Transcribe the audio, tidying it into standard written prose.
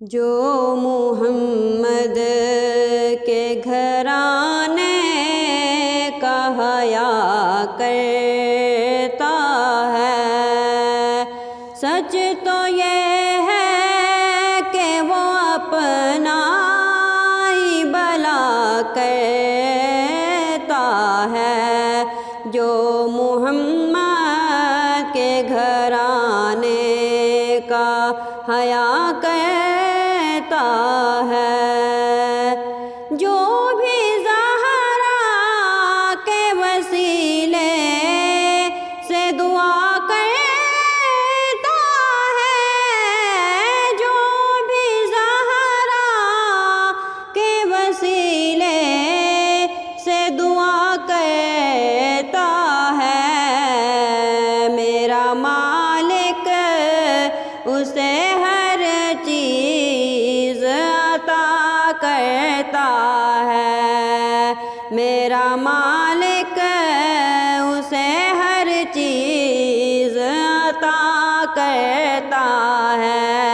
जो मुहम्मद के घराने का हया करता है, सच तो ये है कि वो अपना ही भला करता है। जो मुहम्मद के घराने का हया करता है, जो भी ज़हरा के वसीले से दुआ करता है, जो भी ज़हरा के वसीले से दुआ करता है। मेरा मालिक उसे हर चीज़ अता करता है। मेरा मालिक उसे हर चीज़ अता करता है।